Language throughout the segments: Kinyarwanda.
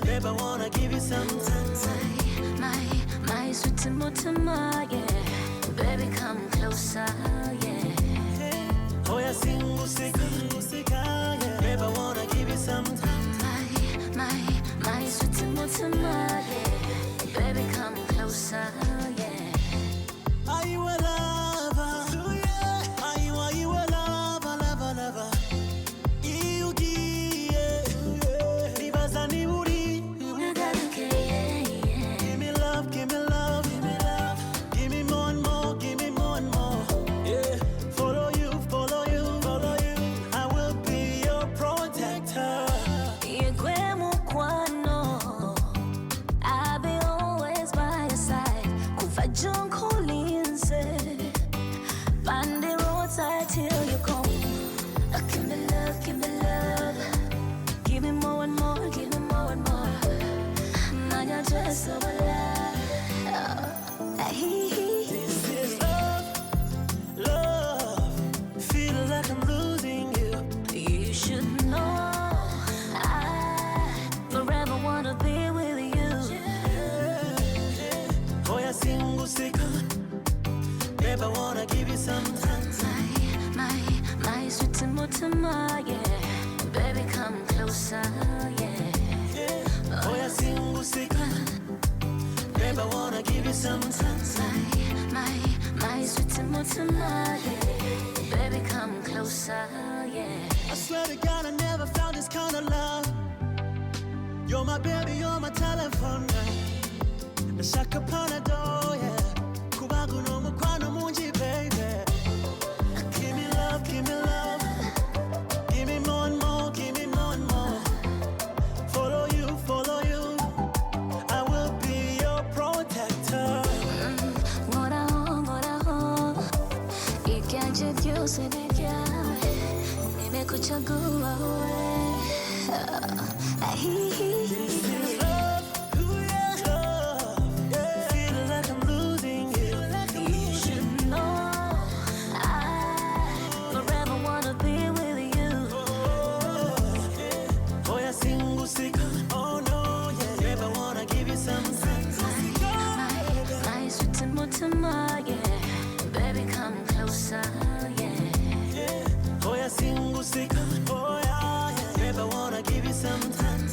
Babe, I wanna give you some time. My sweet Timotema, yeah. Baby, come closer, yeah. Oh, yeah, single sick, yeah. Babe, I wanna give you some time. My sweet Timotema, yeah. Baby, come closer, yeah. Are you a lover? Are you a lover, lover? You give, Ribazani Muri. Give me love, give me love, give me love. Give me more and more, give me more and more. Yeah, follow you, follow you, follow you. I will be your protector. I'll be always by your side. Kufa John Collins, find the roadside till you come. Give me love, give me love. Give me more and more, give me more and more. Now you're just so alive. This is love, love. Feel like I'm losing you. You should know I forever wanna be with you. Oh, yeah, single sick. Babe, I wanna give you some time. My sweet Timotema, yeah. Baby, come closer, yeah. Oh, yeah, single sick. Babe, I wanna give you some time. My sweet Timotema, yeah. Baby, come closer, yeah. I swear to God, I never found this kind of love. You're my baby, you're my telephone. Nashaka panado, yeah. Kubagu no mukwano munji, baby. Give me love, give me love. Give me more and more, give me more and more. Follow you, follow you. I will be your protector. Ngora Ikaje vyose neka nimekuchagua wewe. This is love, love. Yeah. Feel like I'm losing you. You should know I forever wanna be with you. Oh, yeah, single sick. Oh no, yeah. Babe, I wanna give you some time. My sweet Timotema, yeah. Baby, come closer, yeah. Oh, yeah, single sick. Oh, yeah. Babe, I wanna give you some time.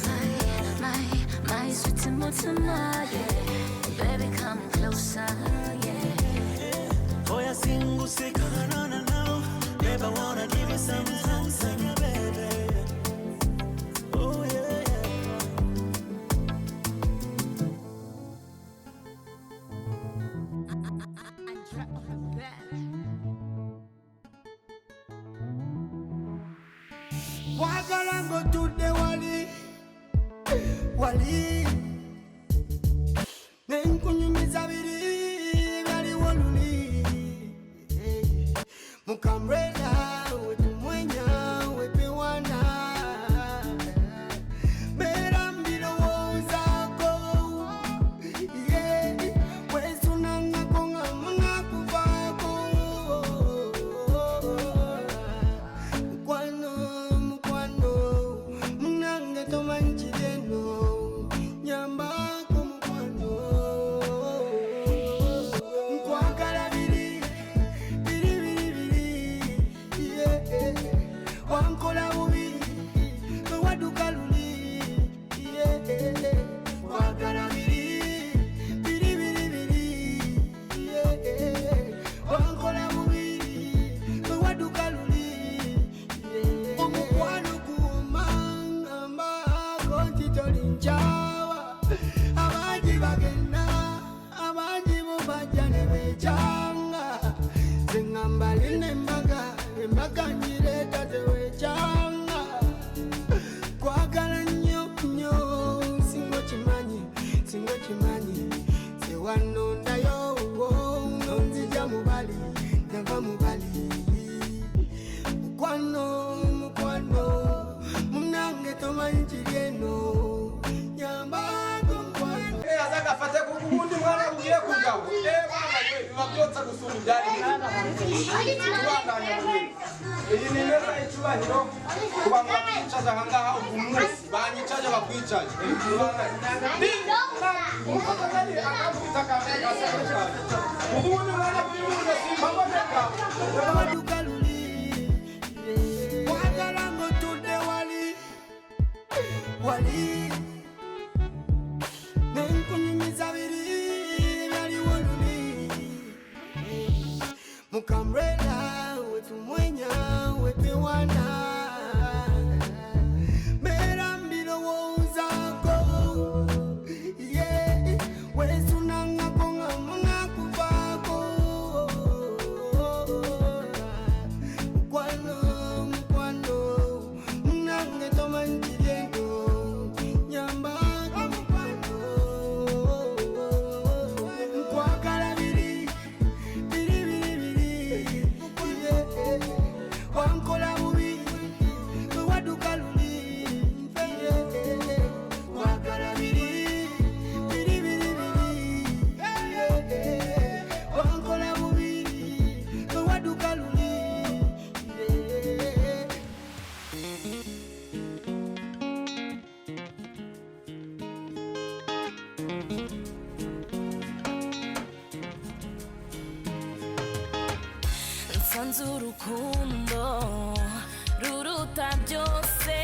My sweet Timotema, yeah. Baby, come closer, yeah. Oh, yeah, single sick. No. Babe, I wanna give you some time, baby. Oh, yeah. Wagala go to the wali nenkunyumiza biri bali woluli mukamrela wetumwenya wepewana bera mbilo wozako wesunanga konga muna kuvako mukwano munange tomanchideno nyambako mukwano nkwagala biri wankola bubi wewaduka luli nkwagala biri wankola bubi wewaduka luli omukwano kumangambako nti tolincawa abangi bagenda abangi mubajja ne becanga zengamba line embaga njireeta tewecanga kwagala nnyo singo kimanyi sewanondayo nonzi yawe biba byotsa gusumba ibyari iyi ni meza y'icubahiro kuba mwakwicaje ahangaha ubu munsi banyicaje bakwicaje ubundi mwana bw'impunzi simpaboneka wagala ng'otudde wali n'enkunyumiza biri byaliwo luli mukambrela wetumwenya wetewana mera mbirowoozaako wesunangako nga munakuvaako mukwano nange tomanjiryengo nyambako mukwano nkwagala biri wankola bubi waduka luli wagala biri wankola bubi waduka luli nsanze urukundo ruruta byose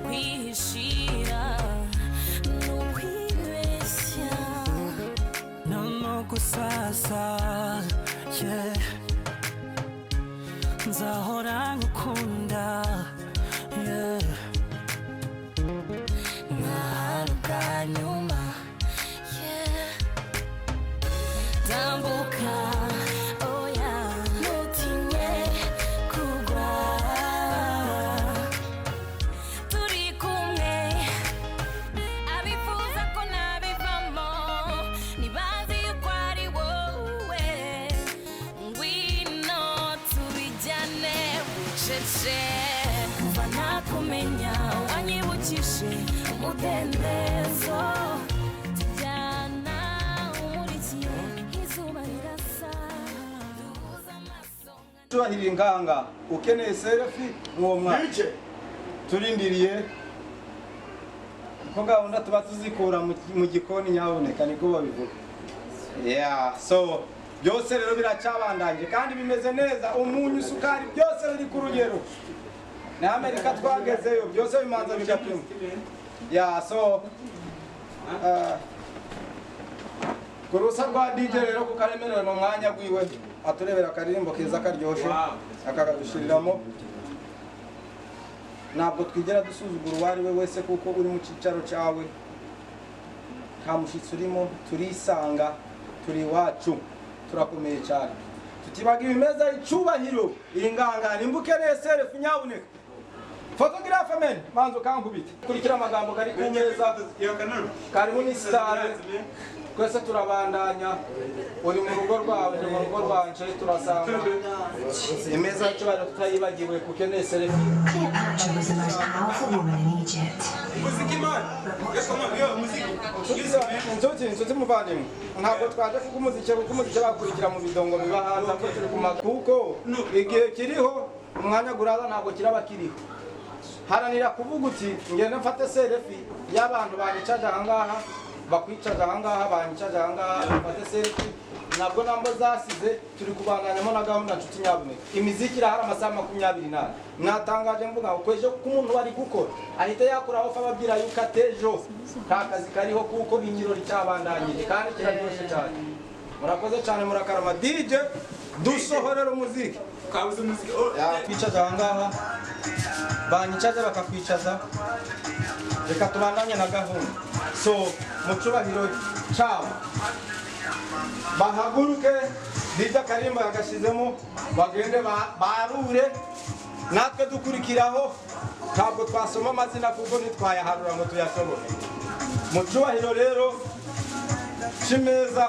kwihishira n'ukwibeshya no gusasa nzahora ngukunda nkaharuka nyuma tambuka oya ntutinye kugwa turi kumwe abifuza ko nabivamo ntibazi yuko ari wowe ngwino tubijyane bucece kuva nakumenya wanyibukije umudendezo tujyana umurikiye izuba rirasa duhuza amaso tubahirira inganga ukeneye selfie n'uwo mwana turindiriye ko gahunda tuba tuzikura mu gikoni nyaboneka niko babivuga so byose rero biracyabandanje kandi bimeze neza umunyu isukari byose biri ku rugero na Amerika twagezeyo byose bimanza bigapima so kurusa rwa DJ rero kukaremerera mu mwanya gwiwe aturebera akaririmbo keza karyoshe akakadushiriramo ntabwo twigera dusuzugura uwo ari we wese kuko uri mu cyicaro cyawe nta mushyitsi urimo turisanga turi iwacu turakomeye cyane tutibaga ibimeza icyubahiro iyi nganga nimba ukeneye selfie nyabuneka photographer men manzo kankubite kurikira amagambo kari ku meza karimu ni star twese turabandanya uri mu rugo rwawe mu rugo rwanje turasanga imeza y'icubahiro tutayibagiwe kukeneye selfie Cleopatra was the most powerful woman in Egypt. Inshuti muvandimwe ntabwo twaje kuko umuziki bakurikira mu bidongo biba hanze ko turi kumaga kuko igihe kiriho umwanya guraza ntabwo kiraba kiriho haranira kuvuga uti ngende mfate selfie y'abantu banyicaje ahangaha bakwicaje ahangaha banyicaje ahangaha mfate selfie nabwo nambo zasize turi kubandanyamo na gahunda nshuti nyabuneka imiziki irahari amasaha 24 mwatangaje mvuga ko ejo ko umuntu wari gukora ahita yakuraho fa babwira yuko atejo nta kazi kariho kuko binyiro ricyabandanyije kandi kiraryoshye cyane murakoze cyane murakarama DJ dusohorera umuziki kabuze umuziki kwicaza ahangaha banyicaje bakakwicaza reka tubandanye na gahunda so mu cyubahiro cyabo bahaguruke DJ Karimba yagashizemo bagende barure natwe dukurikiraho ntabwo twasoma amazina kuko nitwayaharura ngo tuyashobore mu cyubahiro rero kimeza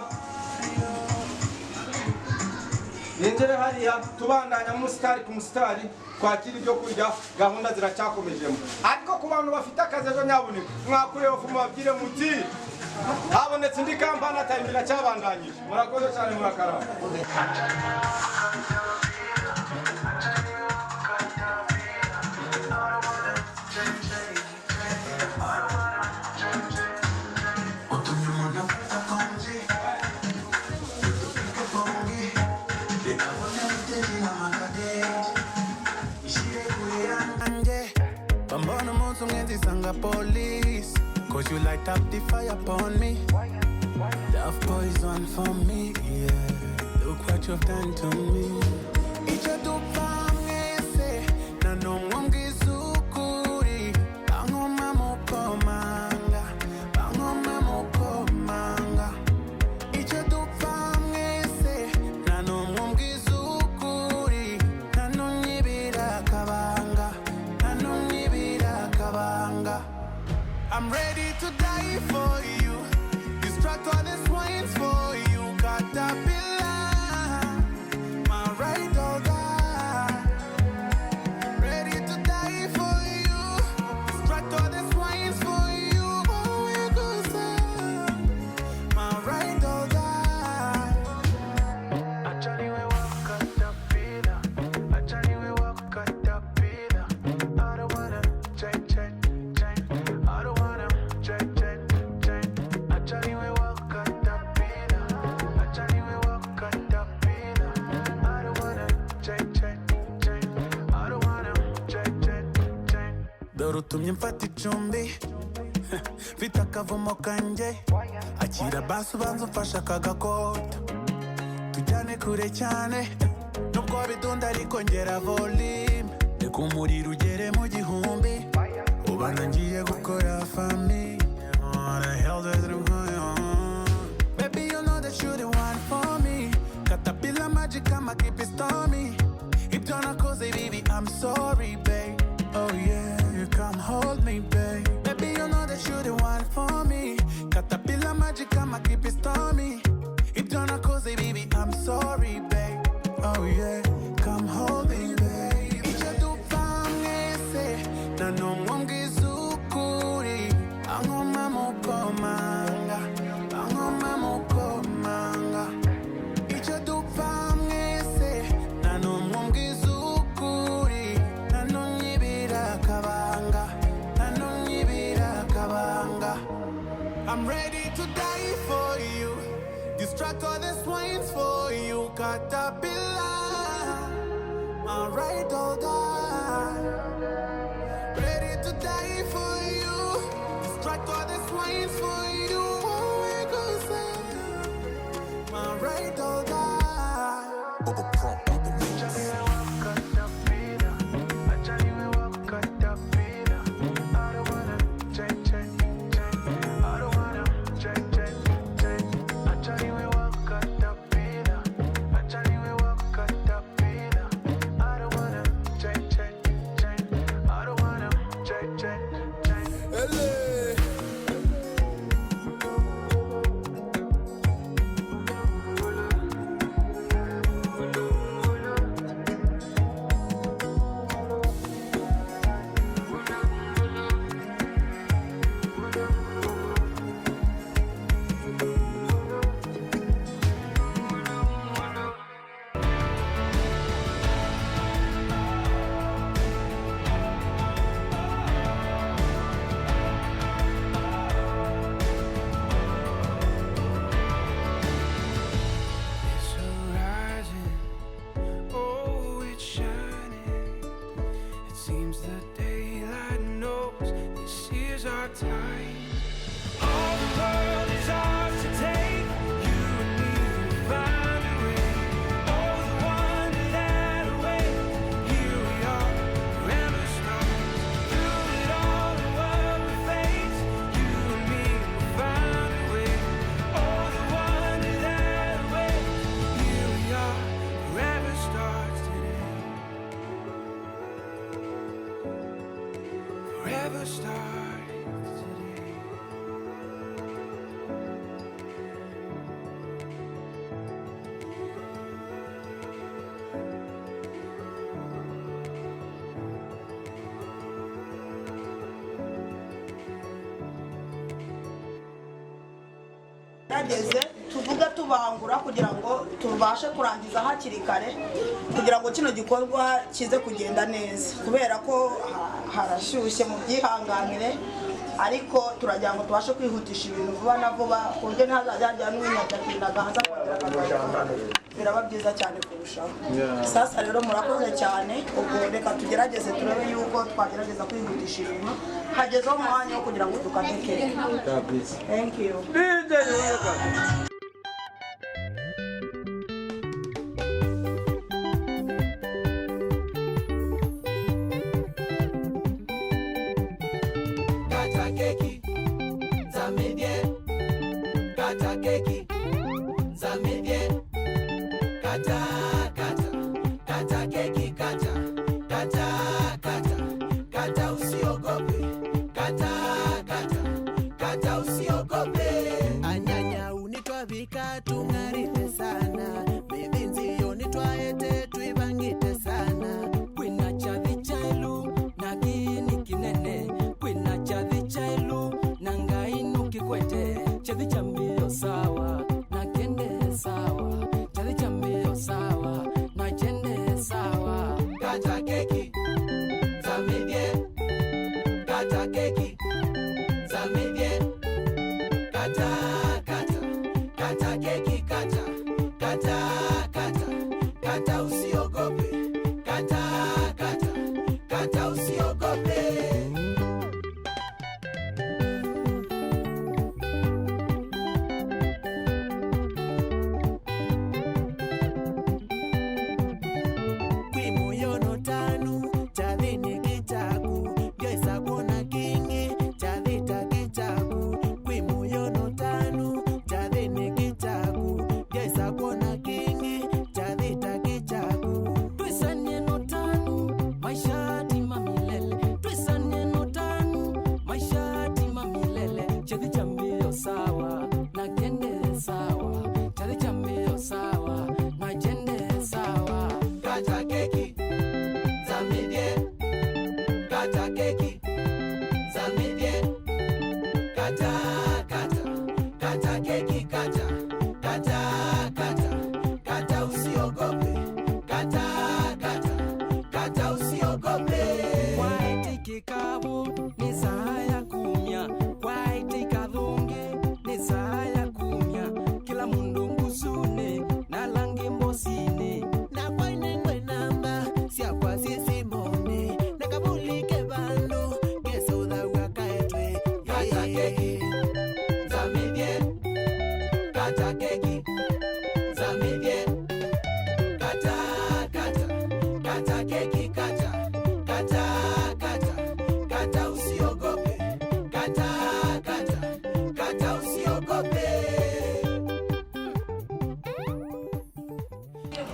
yinjire hariya tubandanya musitari ku musitari kwakira ibyo kurya gahunda ziracyakomejemo ariko ku bantu bafite akazi ejo nyabuneka mwakureho fu mubabwire muti habonetse indi kampani atarimbira cyabandanyije murakoze cyane murakarama Police, cause you light up the fire upon me. Love poison for me, yeah. Look what you've done to me. Icha dupangese, na nongomgi zukuri. Bangoma mokomanga, bangoma mokomanga. Icha dupangese, na nongomgi zukuri. Na nonyibira kabanga, na nonyibira kabanga. I'm ready to die for you. Distract all the swines for you. Caterpillar, my right or die. Ready to die for you. Distract all the swines for you. Oh, we go say, my right or die. Actually, we walk caterpillar. Actually, we walk caterpillar. I don't wanna check. I don't wanna check. Actually, we walk caterpillar. Actually, we walk caterpillar. I don't wanna check. I don't wanna check. Dore utumye mfata icumbi mfite akavumo kanjye akira basi ubanza umfashe aka gakota tujyane kure cyane nubwo bidunda ariko ngera volume reka umuriro ugere mu gihumbi ubana ngiye gukora famille. What the hell is going on? Baby, you know that you're the one for me. Caterpillar magic, I'ma keep it stormy. If you're not cozy, baby, I'm sorry, babe. Oh yeah, you come hold me, babe. Baby, you know that you're the one for me. Caterpillar magic, I'ma keep it stormy. If you're not cozy, baby, I'm sorry, babe. Oh yeah, come hold me, babe. Icha dupangese, na nongomgi zukuri. Angoma mokomanga, angoma mokomanga. Icha dupangese, na nongomgi zukuri. Na nonyibira kabanga, na nonyibira kabanga. I'm ready to die for you. Distract all the swines for you. Caterpillar, my right or die. Ready to die for you. Distract all the swines for you. Oh, we go say, my right or die. Bubba Pro on the mix. Actually, we walk caterpillar. Actually, we walk caterpillar. I don't wanna check. I don't wanna check. Actually, we walk caterpillar. Actually, we walk caterpillar. I don't wanna check. tugerageze tuvuga tubangura kugira ngo tubashe kurangiza hakiri kare kugira ngo kino gikorwa kize kugenda neza kubera ko harashyushye mu byihanganire ariko turagira ngo tubashe kwihutisha ibintu vuba na vuba ku buryo ntazajya n'uwinyatakindaga haza biraba byiza cyane kurushaho sasa rero murakoze cyane ubwo reka tugerageze turebe yuko twagerageza kwihutisha ibintu hagezeho umwanya wo kugira ngo dukateke. Thank you.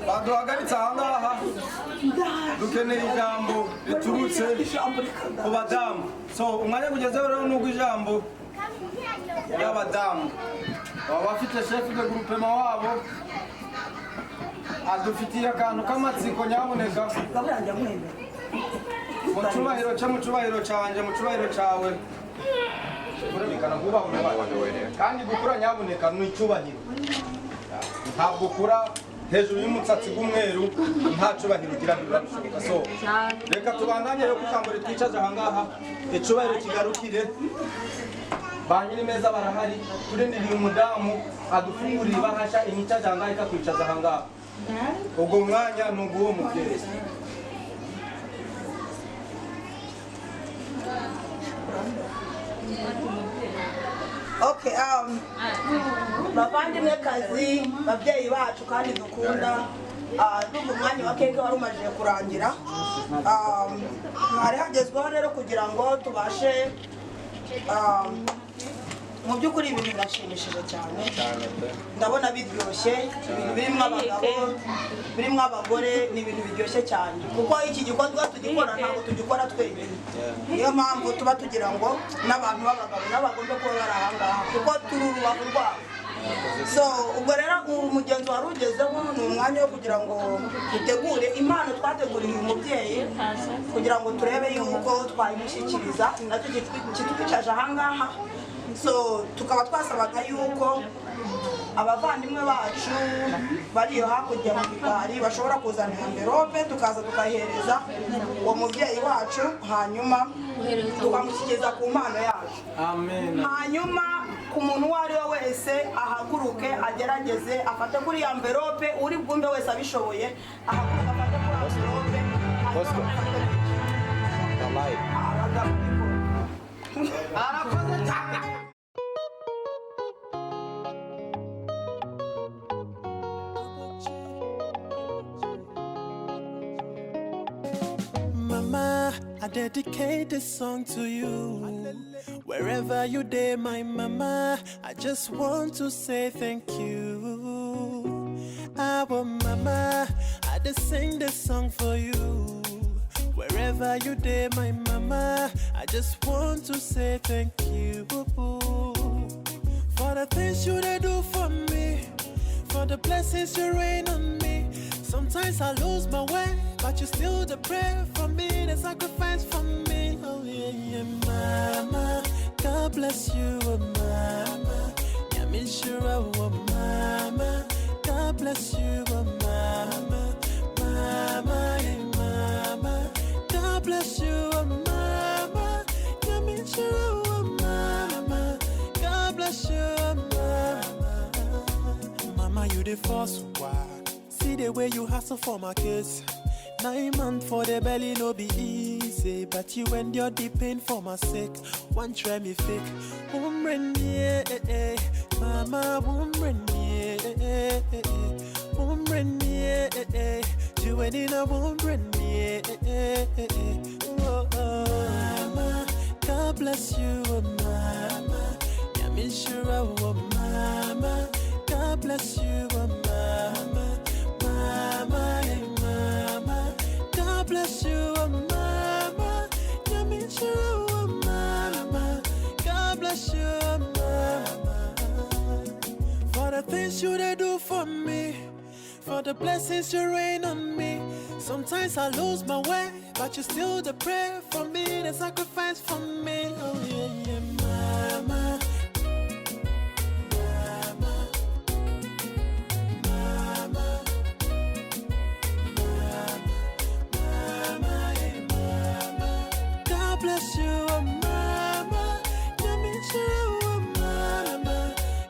Baduhagaritse ahangaha dukeneye ijambo riturutse ku badamu so umwanya kugezeho rero n'ubwo ijambo y'abadamu baba bafite chef de groupement wabo adufitiye akantu k'amatsiko nyabuneka mu cyubahiro cyanjye mu cyubahiro cyawe urabikana kubaho kandi gukura nyabuneka ni icyubahiro ntabwo ukura hejuru y'umutsatsi w'umweru nta cyubahiro ugira birashoboka so reka tubandanye rero kujambo ritwicaje ahangaha icyubahiro kigarukire ba nyiri meza barahari turindiriye umudamu adufungurira ibahasha imicaje ahangaha ikakwicaza ahangaha ubwo mwanya ni uguwo mubyeyi Okay, bavandimwe kazi babyeyi bacu kandi dukunda ndumva umwanya wa keke wari umajije kurangira hari hagezweho rero kugira ngo tubashe mu by'ukuri ibintu birashimishije cyane ndabona biryoshye ibintu birimo abagabo birimo abagore ni ibintu biryoshye cyane kuko iki gikorwa tugikora ntabwo tugikora twenyine niyo mpamvu tuba tugira ngo n'abantu b'abagabo n'abagomba kuba bari ahangaha kuko turi urubavu rwabo so ubwo rero umugenzi wari ugezeho ni umwanya wo kugira ngo dutegure impano twateguriye uyu mubyeyi kugira ngo turebe yuko twayimushyikiriza nacyo kitwicaje ahangaha so tukaba twasabaga yuko abavandimwe bacu bari iyo hakurya mu gikari bashobora kuzana envelope tukaza tukayihereza uwo mubyeyi wacu hanyuma tukamushyikiriza ku mpano yacu. Hanyuma ku muntu uwo ari we wese ahaguruke agerageze afate kuri iyo envelope, uri bwumve wese abishoboye ahaguruke afate kuri iyo envelope. Mama, I dedicate this song to you. Wherever you day, my mama, I just want to say thank you. Our mama, I just sing this song for you. Wherever you day, my mama, I just want to say thank you. For the things you they do for me, for the blessings you rain on me. Sometimes I lose my way, but you still the prayer for me, the sacrifice for me. Oh yeah, yeah, mama, God bless you, oh mama. Nyiramugisha, oh mama, God bless you, oh mama, mama, yeah, mama. God bless you, oh mama. Nyiramugisha, oh mama, God bless you, oh mama. Mama, you the first one. See the way you hustle for my kids. 9 months for the belly no be easy, but you endure the pain for my sake. One try me fake, woman yeah, mama woman yeah, woman yeah, you ain't in a woman yeah. Oh, mama, God bless you, oh mama. Nyiramugisha, oh mama, God bless you, oh mama. Mama, hey mama, God bless you, oh mama. Nyiramugisha, oh mama, God bless you, oh mama. For the things you they do for me, for the blessings you rain on me. Sometimes I lose my way, but you still the prayer for me, the sacrifice for me. Oh yeah, yeah, mama. Bless you, oh mama. Nyiramugisha, oh mama.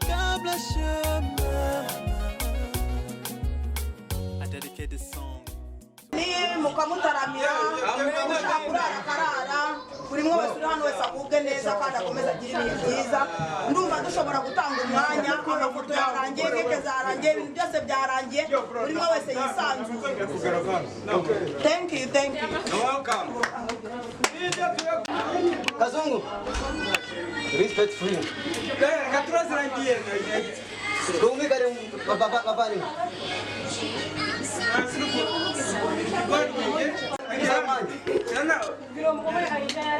God bless you, oh mama. I dedicate this song. Ni mukamutaramira mushaka kurara karara buri mwe wese uri hano wese agubwe neza kandi akomeza agira ibihe byiza. Ndumva dushobora gutanga umwanya, amafoto yarangiye, keke zarangiye, ibintu byose byarangiye, buri mwe wese yisanzuye. Thank you, thank you. You're welcome. Kazungu, respect free. Kumi kare baba ni.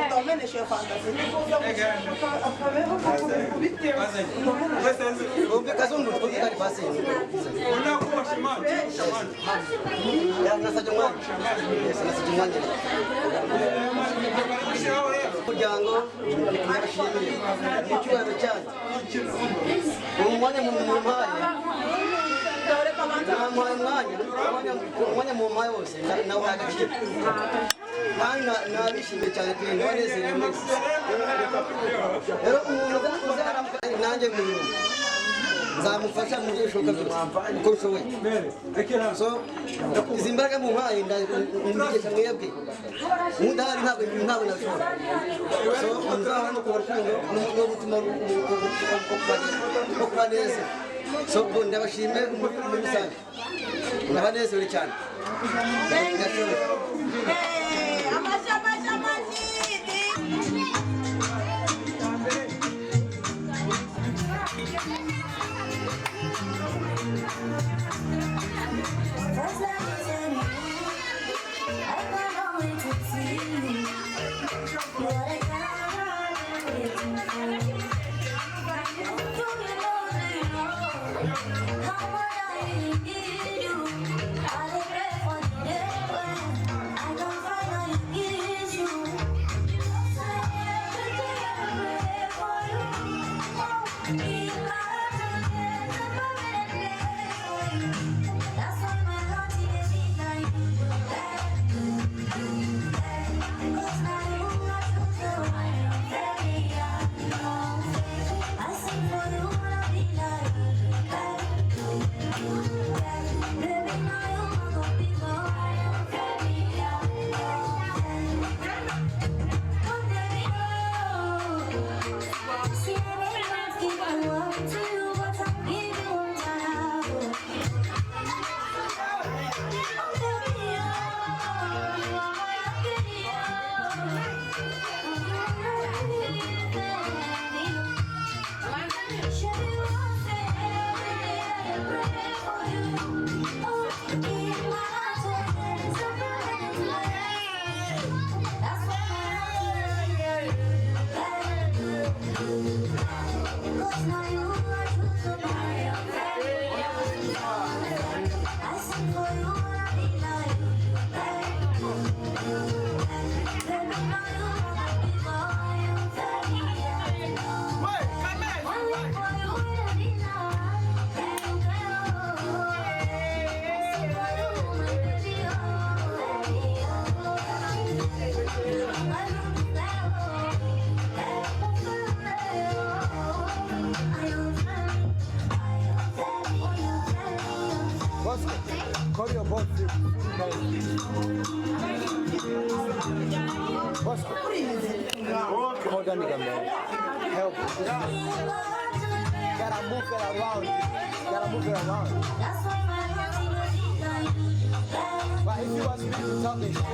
Domene shefa Kumi Kazungu, kumi kare basi. Unakuwa shamani. Ya nasajumani. Yes, nasajumani. Kujango nashimye icyubahiro cyane umwanya mu mpaye umwanya mu mpaye wose nawe agaciro kandi nabishimye cyane kuri none mwese rero umuntu uzaramuka nanjye mu nzamufasha mu byo bishoboka byose uko nshoboye so izi mbaraga mu mpaye ndamugesha mwebwe mudahari ntabwo nabishobora so nzaba no kubarukundo no gutuma kuba neza so ndabashimiye muri rusange ndabanezerewe cyane ndashoboye I Boss, call your boss. Boss, hold on, nigga, man. Help. Gotta move it around. Gotta move it around. But if you want me to talk this shit,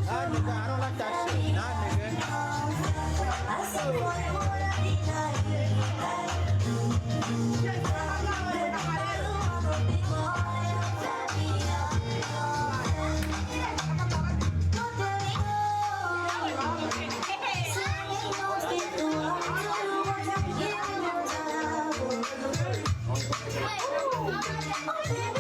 nah, nigga, I don't like that shit. Nah, nigga. Oh,